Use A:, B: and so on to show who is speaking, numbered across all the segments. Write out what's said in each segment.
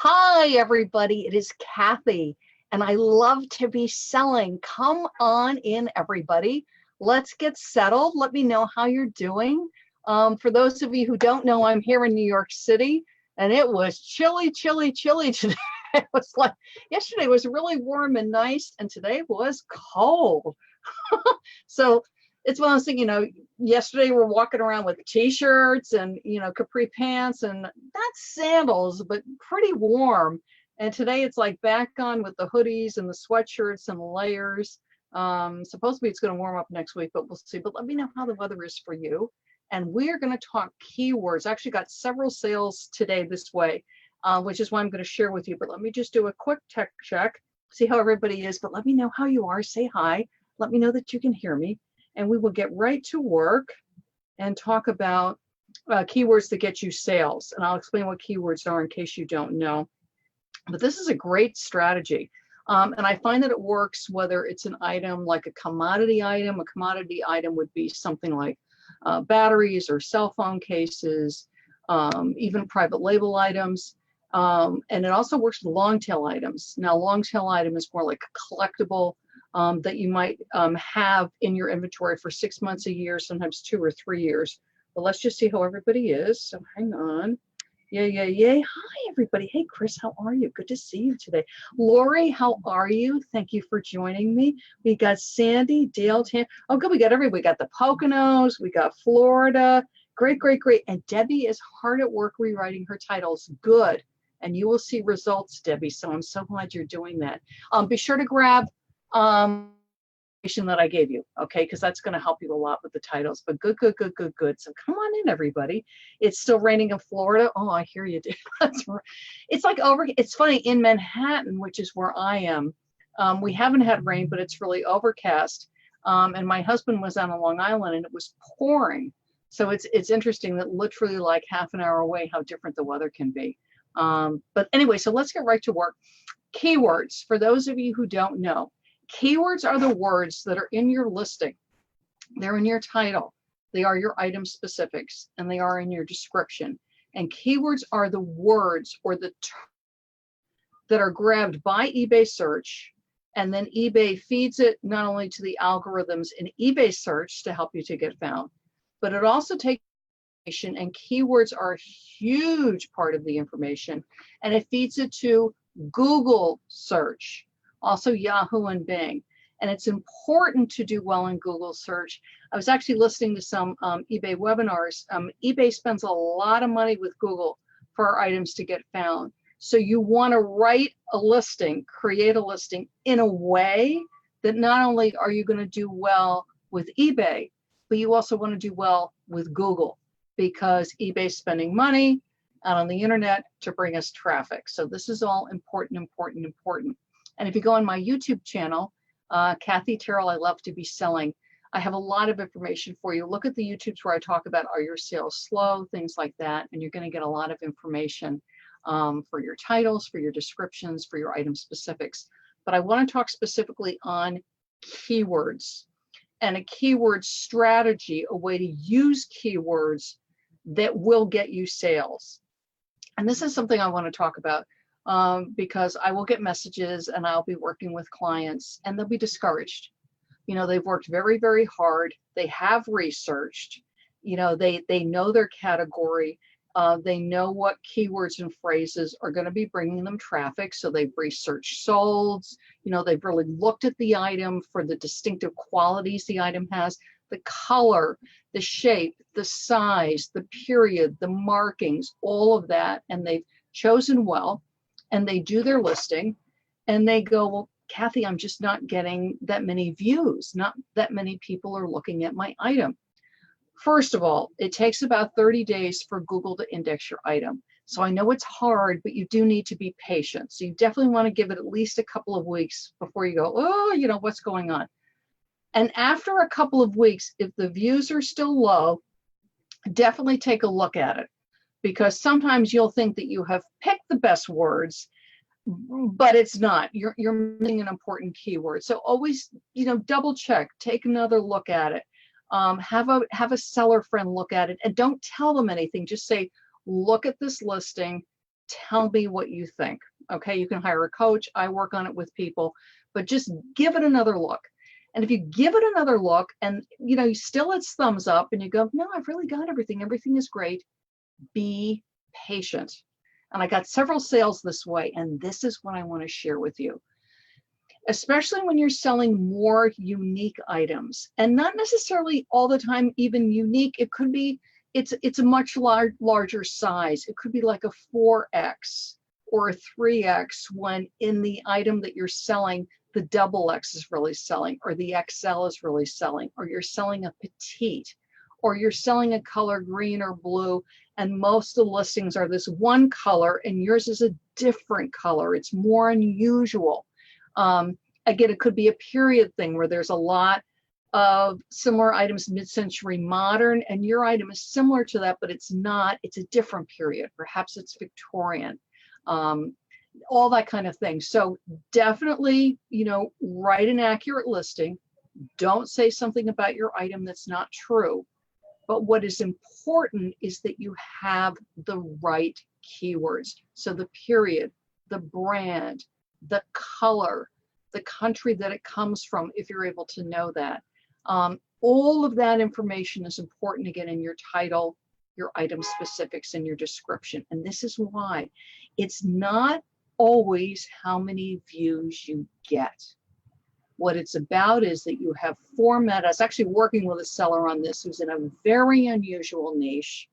A: Hi, everybody. It is Kathy, and I love to be selling. Come on in, everybody. Let's get settled. Let me know how you're doing. For those of you who don't know, I'm here in New York City, and it was chilly, chilly, chilly today. It was like yesterday was really warm and nice, and today was cold. So it's one of those things, yesterday we're walking around with t-shirts and, capri pants and not sandals, but pretty warm. And today it's like back on with the hoodies and the sweatshirts and the layers. Supposedly it's going to warm up next week, but we'll see. But let me know how the weather is for you. And we're going to talk keywords. I actually got several sales today this way, which is why I'm going to share with you. But let me just do a quick tech check, see how everybody is. But let me know how you are. Say hi. Let me know that you can hear me, and we will get right to work and talk about keywords that get you sales. And I'll explain what keywords are in case you don't know. But this is a great strategy. And I find that it works whether it's an item like a commodity item. A commodity item would be something like batteries or cell phone cases, even private label items. And it also works with long tail items. Now, long tail item is more like a collectible that you might have in your inventory for 6 months, a year, sometimes 2 or 3 years. But let's just see how everybody is. So hang on. Yay. Hi, everybody. Hey, Chris, how are you? Good to see you today. Lori, how are you? Thank you for joining me. We got Sandy, Dale, oh, good. We got everybody. We got the Poconos. We got Florida. Great. And Debbie is hard at work rewriting her titles. Good. And you will see results, Debbie. So I'm so glad you're doing that. Be sure to grab that I gave you, okay, because that's going to help you a lot with the titles. But good. So come on in, everybody. It's still raining in Florida. Oh, I hear you, dude. It's like it's funny, in Manhattan, which is where I am, we haven't had rain, but it's really overcast. And my husband was on Long Island and it was pouring. So it's interesting that literally like half an hour away how different the weather can be. But anyway, so let's get right to work. Keywords, for those of you who don't know, keywords are the words that are in your listing. They're in your title. They are your item specifics, and they are in your description. And keywords are the words or the terms that are grabbed by eBay search, and then eBay feeds it not only to the algorithms in eBay search to help you to get found, but it also takes information, and keywords are a huge part of the information, and it feeds it to Google search, also Yahoo and Bing. And it's important to do well in Google search. I was actually listening to some eBay webinars. eBay spends a lot of money with Google for our items to get found. So you want to write a listing, create a listing in a way that not only are you going to do well with eBay, but you also want to do well with Google, because eBay's spending money out on the internet to bring us traffic. So this is all important. And if you go on my YouTube channel, Kathy Terrill, I love to be selling, I have a lot of information for you. Look at the YouTubes where I talk about, are your sales slow, things like that. And you're going to get a lot of information for your titles, for your descriptions, for your item specifics. But I want to talk specifically on keywords and a keyword strategy, a way to use keywords that will get you sales. And this is something I want to talk about because I will get messages and I'll be working with clients and they'll be discouraged. They've worked very, very hard. They have researched, they know their category. They know what keywords and phrases are going to be bringing them traffic. So they've researched solds, they've really looked at the item for the distinctive qualities the item has, the color, the shape, the size, the period, the markings, all of that. And they've chosen well, and they do their listing and they go, well, Kathy, I'm just not getting that many views. Not that many people are looking at my item. First of all, it takes about 30 days for Google to index your item. So I know it's hard, but you do need to be patient. So you definitely want to give it at least a couple of weeks before you go, oh, what's going on? And after a couple of weeks, if the views are still low, definitely take a look at it, because sometimes you'll think that you have picked the best words, but it's not. You're missing an important keyword. So always, double check, take another look at it. Have a seller friend look at it, and don't tell them anything. Just say, look at this listing. tell me what you think. Okay, you can hire a coach. I work on it with people, but just give it another look. And if you give it another look and you still it's thumbs up and you go, no, I've really got everything. Everything is great. Be patient. And I got several sales this way. And this is what I want to share with you, especially when you're selling more unique items, and not necessarily all the time even unique. It could be, it's a much larger size. It could be like a 4X or a 3X, when in the item that you're selling, the double X is really selling, or the XL is really selling, or you're selling a petite, or you're selling a color green or blue, and most of the listings are this one color and yours is a different color. It's more unusual. Again, it could be a period thing where there's a lot of similar items, mid-century modern, and your item is similar to that, but it's not. It's a different period. Perhaps it's Victorian, all that kind of thing. So definitely, write an accurate listing. Don't say something about your item that's not true. But what is important is that you have the right keywords. So the period, the brand, the color, the country that it comes from, if you're able to know that. All of that information is important to get in your title, your item specifics, and your description. And this is why it's not always how many views you get. What it's about is that you have format. I was actually working with a seller on this who's in a very unusual niche.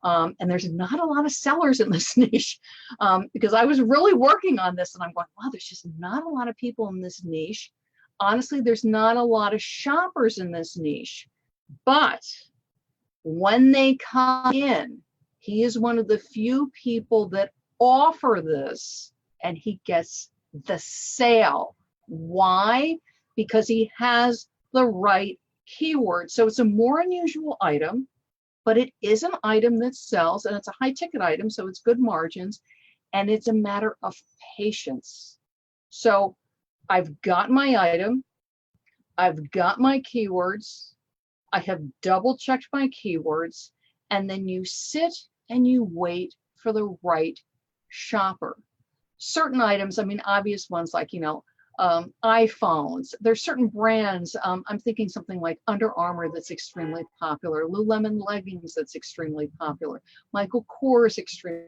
A: And there's not a lot of sellers in this niche, because I was really working on this and I'm going, wow, there's just not a lot of people in this niche. Honestly, there's not a lot of shoppers in this niche. But when they come in, he is one of the few people that offer this, and he gets the sale. Why? Because he has the right keyword. So it's a more unusual item, but it is an item that sells, and it's a high ticket item, so it's good margins, and it's a matter of patience. So I've got my item, I've got my keywords, I have double checked my keywords, and then you sit and you wait for the right shopper. Certain items, I mean, obvious ones like, iPhones. There's certain brands. I'm thinking something like Under Armour that's extremely popular, Lululemon leggings that's extremely popular, Michael Kors extremely,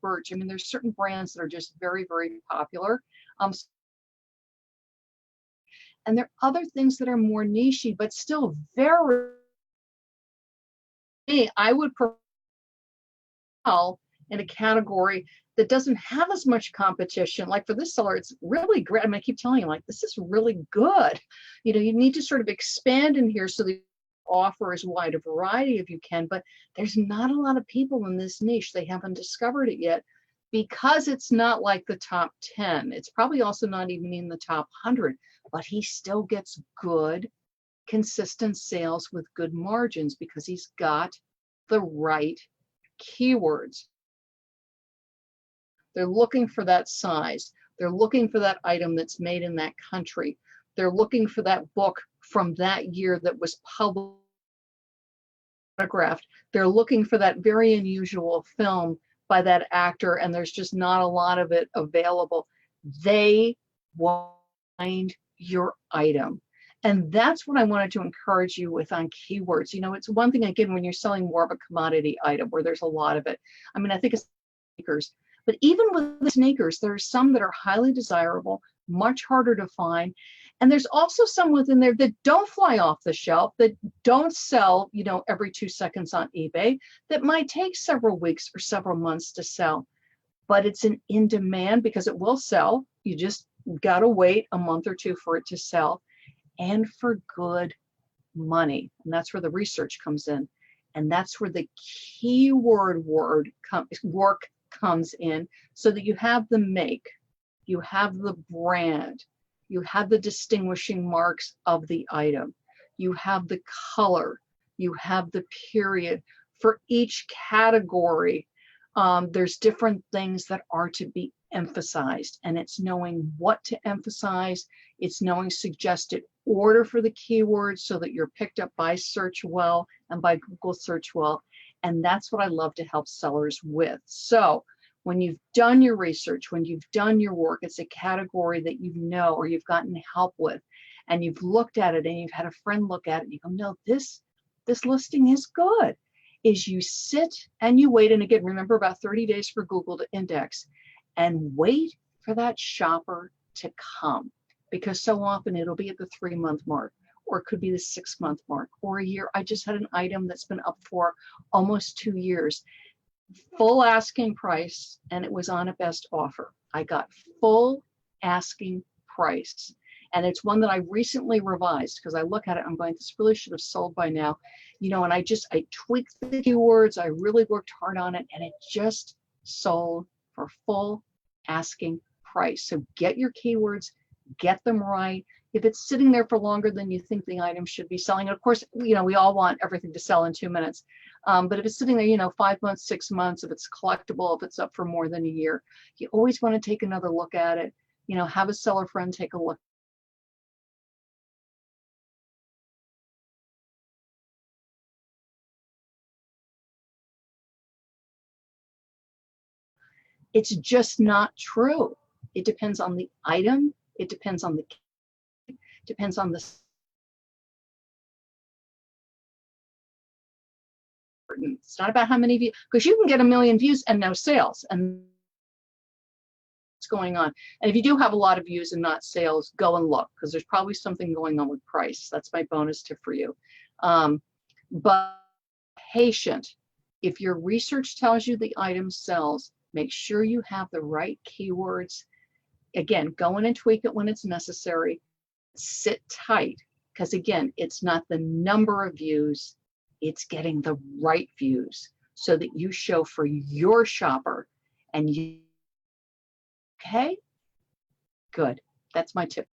A: Birch. I mean, there's certain brands that are just very, very popular. And there are other things that are more nichey, but still very. I would prefer in a category that doesn't have as much competition. Like for this seller, it's really great. I mean, I keep telling you, like, this is really good. You need to sort of expand in here so that you offer as wide a variety as you can, but there's not a lot of people in this niche. They haven't discovered it yet because it's not like the top 10. It's probably also not even in the top 100, but he still gets good, consistent sales with good margins because he's got the right keywords. They're looking for that size. They're looking for that item that's made in that country. They're looking for that book from that year that was published. They're looking for that very unusual film by that actor, and there's just not a lot of it available. They will find your item. And that's what I wanted to encourage you with on keywords. It's one thing, again, when you're selling more of a commodity item where there's a lot of it. I mean, I think it's sneakers. But even with the sneakers, there are some that are highly desirable, much harder to find. And there's also some within there that don't fly off the shelf, that don't sell, every 2 seconds on eBay, that might take several weeks or several months to sell. But it's an in demand because it will sell. You just got to wait a month or two for it to sell, and for good money. And that's where the research comes in. And that's where the keyword work comes in, so that you have the make, you have the brand, you have the distinguishing marks of the item, you have the color, you have the period. For each category, there's different things that are to be emphasized, and it's knowing what to emphasize. It's knowing suggested order for the keywords so that you're picked up by search well and by Google search well. And that's what I love to help sellers with. So when you've done your research, when you've done your work, it's a category that you know or you've gotten help with, and you've looked at it and you've had a friend look at it and you go, no, this listing is good, is you sit and you wait. And again, remember about 30 days for Google to index, and wait for that shopper to come, because so often it'll be at the 3-month mark, or it could be the 6-month mark, or a year. I just had an item that's been up for almost 2 years, full asking price, and it was on a best offer. I got full asking price. And it's one that I recently revised, because I look at it, I'm going, this really should have sold by now. You know, and I tweaked the keywords, I really worked hard on it, and it just sold for full asking price. So get your keywords, get them right. If it's sitting there for longer than you think the item should be selling, and of course, you know, we all want everything to sell in 2 minutes. But if it's sitting there, you know, 5 months, 6 months, if it's collectible, if it's up for more than a year, you always want to take another look at it. You know, have a seller friend take a look. It's just not true. It depends on the item. It depends on the it's not about how many views, because you can get 1 million views and no sales, and what's going on. And if you do have a lot of views and not sales, go and look, because there's probably something going on with price. That's my bonus tip for you. But patient. If your research tells you the item sells, make sure you have the right keywords. Again, go in and tweak it when it's necessary. Sit tight, because again, it's not the number of views, it's getting the right views so that you show for your shopper and you, okay? Good. That's my tip.